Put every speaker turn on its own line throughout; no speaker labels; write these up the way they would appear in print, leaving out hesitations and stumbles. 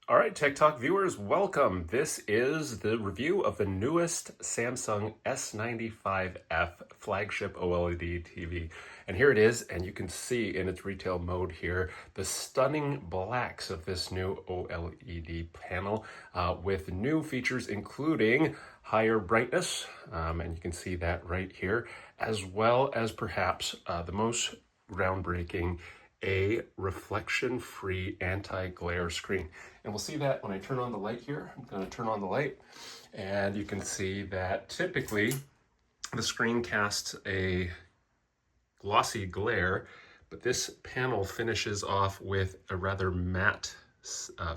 All right, Tech Talk viewers, welcome. This is the review of the newest Samsung S95F flagship OLED TV. And here it is, and you can see in its retail mode here, the stunning blacks of this new OLED panel with new features including higher brightness, and you can see that right here, as well as perhaps the most groundbreaking a reflection-free anti-glare screen. And we'll see that when I turn on the light here. I'm going to turn on the light, and you can see that typically the screen casts a glossy glare, but this panel finishes off with a rather matte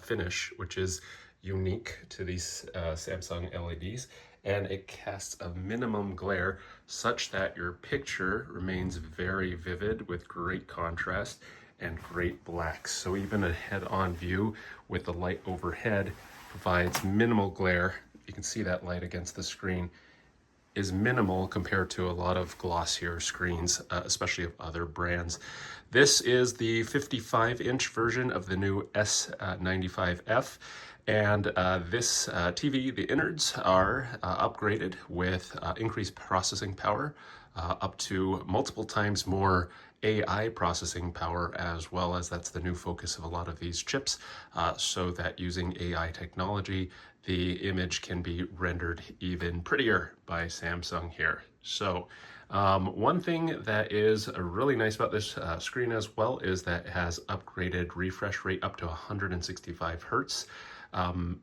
finish, which is unique to these Samsung LEDs, and it casts a minimum glare such that your picture remains very vivid with great contrast and great blacks. So even a head-on view with the light overhead provides minimal glare. You can see that light against the screen is minimal compared to a lot of glossier screens, especially of other brands. This is the 55-inch version of the new S95F. And this TV, the innards are upgraded with increased processing power, up to multiple times more AI processing power, as well as that's the new focus of a lot of these chips, so that using AI technology, the image can be rendered even prettier by Samsung here. So one thing that is really nice about this screen as well is that it has upgraded refresh rate up to 165 hertz.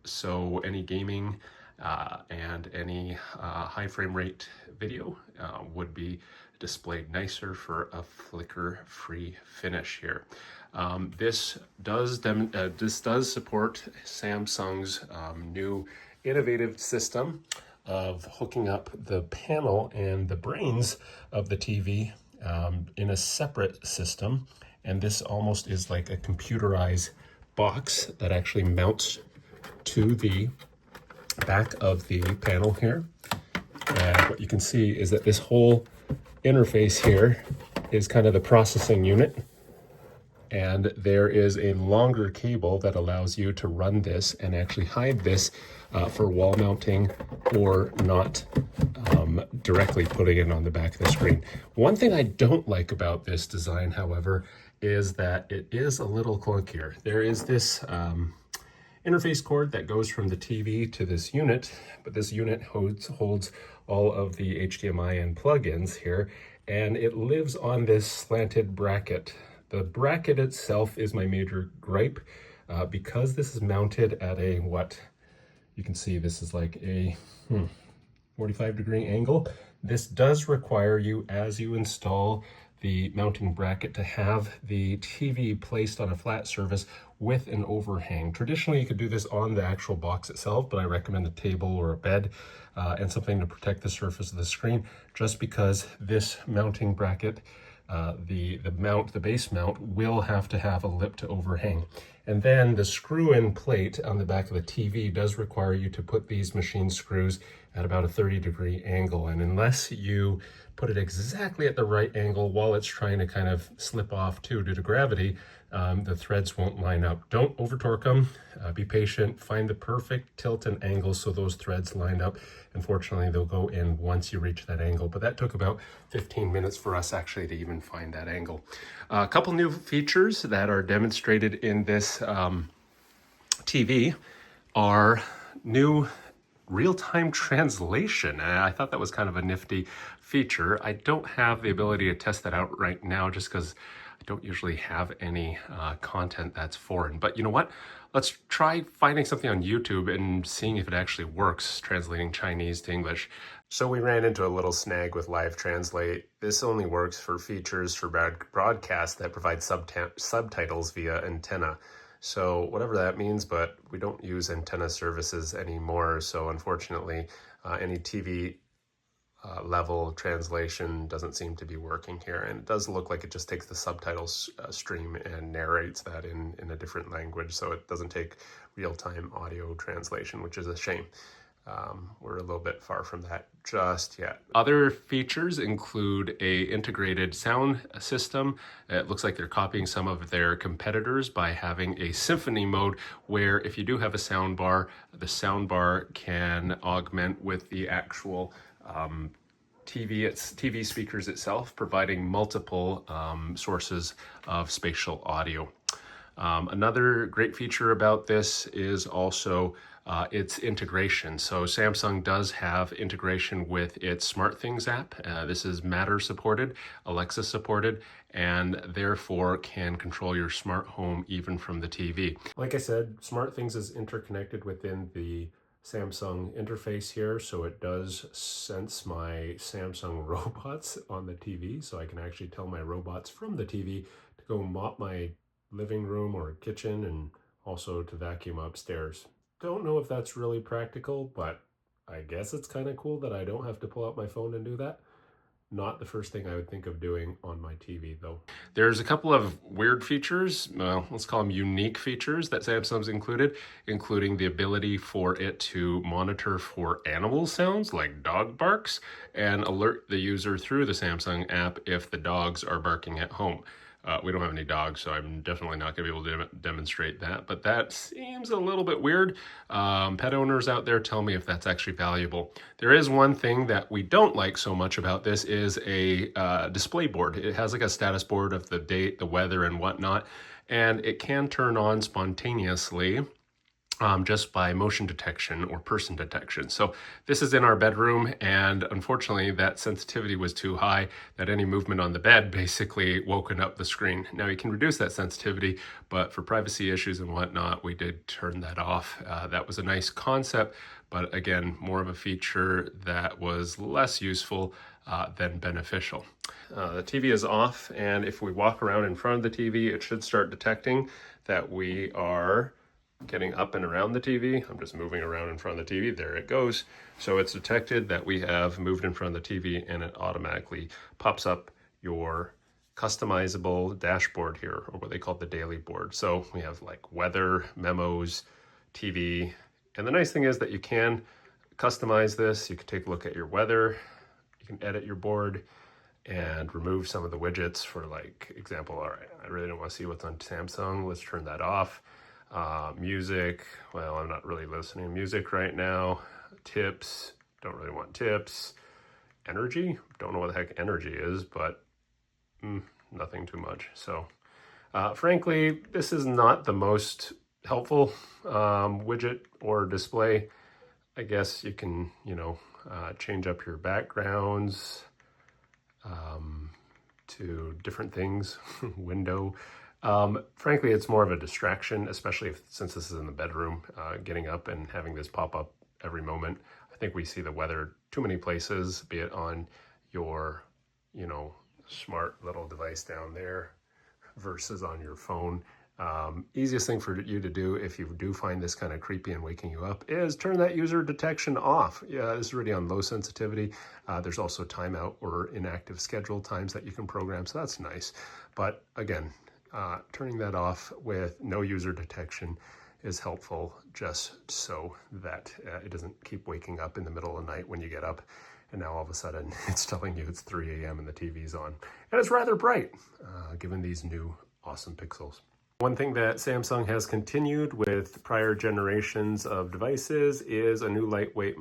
So any gaming and any high frame rate video would be displayed nicer for a flicker-free finish here. This does support Samsung's new innovative system of hooking up the panel and the brains of the TV in a separate system, and this almost is like a computerized box that actually mounts to the back of the panel here. And what you can see is that this whole interface here is kind of the processing unit, and there is a longer cable that allows you to run this and actually hide this for wall mounting or not directly putting it on the back of the screen. One thing I don't like about this design, however, is that it is a little clunkier. There is this interface cord that goes from the TV to this unit, but this unit holds all of the HDMI and plugins here, and it lives on this slanted bracket. The bracket itself is my major gripe because this is mounted at a, what you can see, this is like a 45-degree angle. This does require you, as you install the mounting bracket, to have the TV placed on a flat surface with an overhang. Traditionally, you could do this on the actual box itself, but I recommend a table or a bed and something to protect the surface of the screen, just because this mounting bracket, the base mount, will have to have a lip to overhang. And then the screw-in plate on the back of the TV does require you to put these machine screws at about a 30-degree angle. And unless you put it exactly at the right angle while it's trying to kind of slip off too due to gravity, the threads won't line up. Don't over torque them. Be patient. Find the perfect tilt and angle so those threads line up. Unfortunately, they'll go in once you reach that angle, but that took about 15 minutes for us actually to even find that angle. A couple new features that are demonstrated in this TV are new real-time translation. And I thought that was kind of a nifty feature. I don't have the ability to test that out right now just because I don't usually have any content that's foreign. But you know what? Let's try finding something on YouTube and seeing if it actually works, translating Chinese to English. So we ran into a little snag with Live Translate. This only works for features for broadcast that provide subtitles via antenna. So whatever that means, but we don't use antenna services anymore. So unfortunately, any TV level translation doesn't seem to be working here. And it does look like it just takes the subtitles stream and narrates that in a different language. So it doesn't take real-time audio translation, which is a shame. We're a little bit far from that just yet. Other features include a integrated sound system. It looks like they're copying some of their competitors by having a symphony mode where if you do have a sound bar, the sound bar can augment with the actual TV speakers itself, providing multiple sources of spatial audio. Another great feature about this is also its integration. So Samsung does have integration with its SmartThings app. This is Matter supported, Alexa supported, and therefore can control your smart home even from the TV. Like I said, SmartThings is interconnected within the Samsung interface here, so it does sense my Samsung robots on the TV, so I can actually tell my robots from the TV to go mop my living room or kitchen and also to vacuum upstairs. Don't know if that's really practical, but I guess it's kind of cool that I don't have to pull out my phone and do that. Not the first thing I would think of doing on my TV though. There's a couple of weird features, well, let's call them unique features that Samsung's included, including the ability for it to monitor for animal sounds like dog barks and alert the user through the Samsung app if the dogs are barking at home. We don't have any dogs, so I'm definitely not going to be able to demonstrate that, but that seems a little bit weird. Pet owners out there, tell me if that's actually valuable. There is one thing that we don't like so much about this is a display board. It has like a status board of the date, the weather, and whatnot, and it can turn on spontaneously just by motion detection or person detection. So this is in our bedroom, and unfortunately that sensitivity was too high that any movement on the bed basically woken up the screen. Now you can reduce that sensitivity, but for privacy issues and whatnot, we did turn that off. That was a nice concept, but again, more of a feature that was less useful than beneficial. The TV is off, and if we walk around in front of the TV, it should start detecting that we are getting up and around the TV. I'm just moving around in front of the TV. There it goes. So it's detected that we have moved in front of the TV, and it automatically pops up your customizable dashboard here, or what they call the daily board. So we have like weather, memos, TV. And the nice thing is that you can customize this. You can take a look at your weather. You can edit your board and remove some of the widgets. For like example, all right, I really don't want to see what's on Samsung. Let's turn that off. Music, well, I'm not really listening to music right now. Tips, don't really want tips. Energy, don't know what the heck energy is, but nothing too much. So frankly, this is not the most helpful widget or display. I guess you can, change up your backgrounds to different things, window. Frankly, it's more of a distraction, especially since this is in the bedroom, getting up and having this pop up every moment. I think we see the weather too many places, be it on your, smart little device down there versus on your phone. Easiest thing for you to do if you do find this kind of creepy and waking you up is turn that user detection off. Yeah, this is already on low sensitivity. There's also timeout or inactive schedule times that you can program, so that's nice. But again, turning that off with no user detection is helpful, just so that it doesn't keep waking up in the middle of the night when you get up and now all of a sudden it's telling you it's 3 a.m. and the TV's on. And it's rather bright, given these new awesome pixels. One thing that Samsung has continued with prior generations of devices is a new lightweight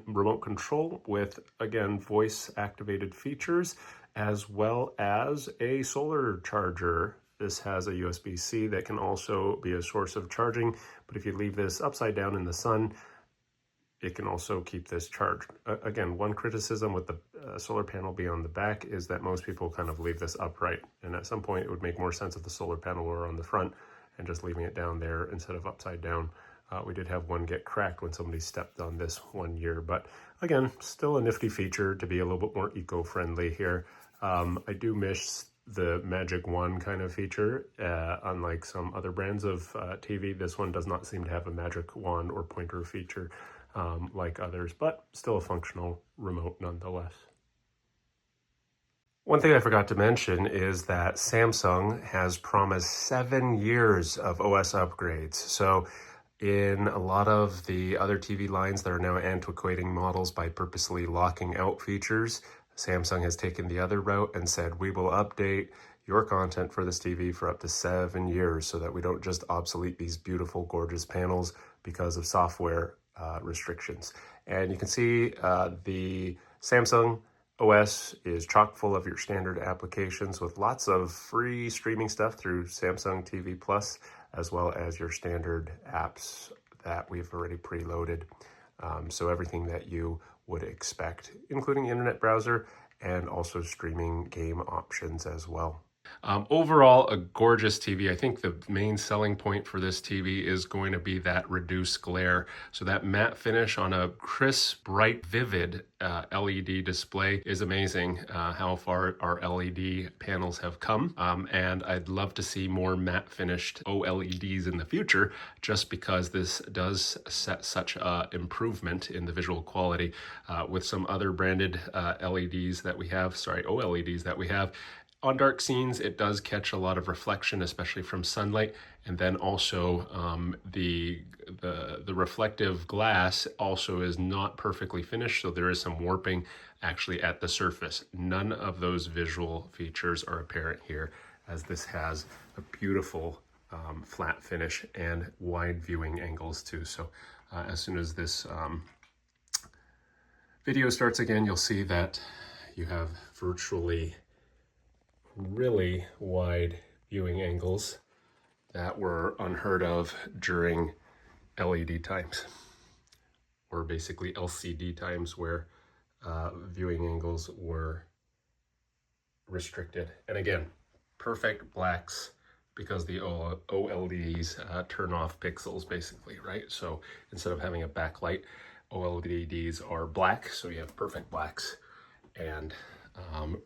remote control with, again, voice-activated features, as well as a solar charger. This has a USB-C that can also be a source of charging, but if you leave this upside down in the sun, it can also keep this charged. Again, one criticism with the solar panel being on the back is that most people kind of leave this upright, and at some point it would make more sense if the solar panel were on the front and just leaving it down there instead of upside down. We did have one get cracked when somebody stepped on this one year, but again, still a nifty feature to be a little bit more eco-friendly here. I do miss the Magic Wand kind of feature. Unlike some other brands of TV, this one does not seem to have a magic wand or pointer feature like others, but still a functional remote nonetheless. One thing I forgot to mention is that Samsung has promised 7 years of OS upgrades. So in a lot of the other TV lines that are now antiquating models by purposely locking out features. Samsung has taken the other route and said, we will update your content for this TV for up to 7 years so that we don't just obsolete these beautiful, gorgeous panels because of software restrictions. And you can see the Samsung OS is chock full of your standard applications with lots of free streaming stuff through Samsung TV Plus, as well as your standard apps that we've already preloaded. So everything that you would expect, including internet browser and also streaming game options as well. Overall, a gorgeous TV. I think the main selling point for this TV is going to be that reduced glare. So that matte finish on a crisp, bright, vivid LED display is amazing. How far our LED panels have come. And I'd love to see more matte finished OLEDs in the future, just because this does set such an improvement in the visual quality with some other branded OLEDs that we have. On dark scenes, it does catch a lot of reflection, especially from sunlight, and then also the reflective glass also is not perfectly finished, so there is some warping actually at the surface. None of those visual features are apparent here, as this has a beautiful flat finish and wide viewing angles too. So as soon as this video starts again, you'll see that you have virtually really wide viewing angles that were unheard of during LED times, or basically LCD times, where viewing angles were restricted. And again, perfect blacks, because the OLEDs turn off pixels basically, right? So instead of having a backlight, OLEDs are black, so you have perfect blacks and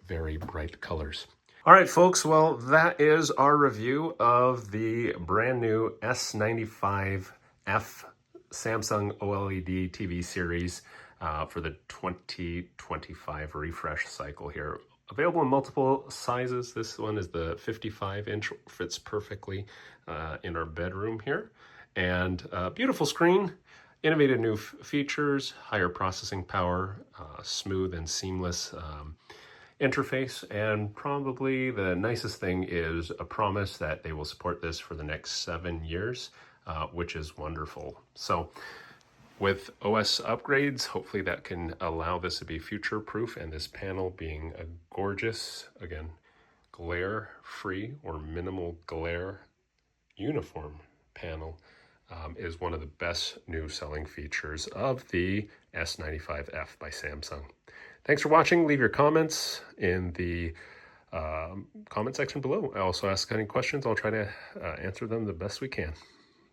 very bright colors. All right, folks, well, that is our review of the brand new S95F Samsung OLED TV series for the 2025 refresh cycle here. Available in multiple sizes. This one is the 55-inch, fits perfectly in our bedroom here. And beautiful screen, innovative new features, higher processing power, smooth and seamless interface, and probably the nicest thing is a promise that they will support this for the next 7 years, which is wonderful. So with OS upgrades, hopefully that can allow this to be future-proof, and this panel being a gorgeous, again, glare-free or minimal glare uniform panel is one of the best new selling features of the S95F by Samsung. Thanks for watching. Leave your comments in the comment section below. I also ask any questions. I'll try to answer them the best we can.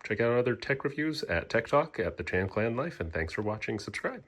Check out other tech reviews at TechTalk at the Chan Clan Life, and thanks for watching. Subscribe.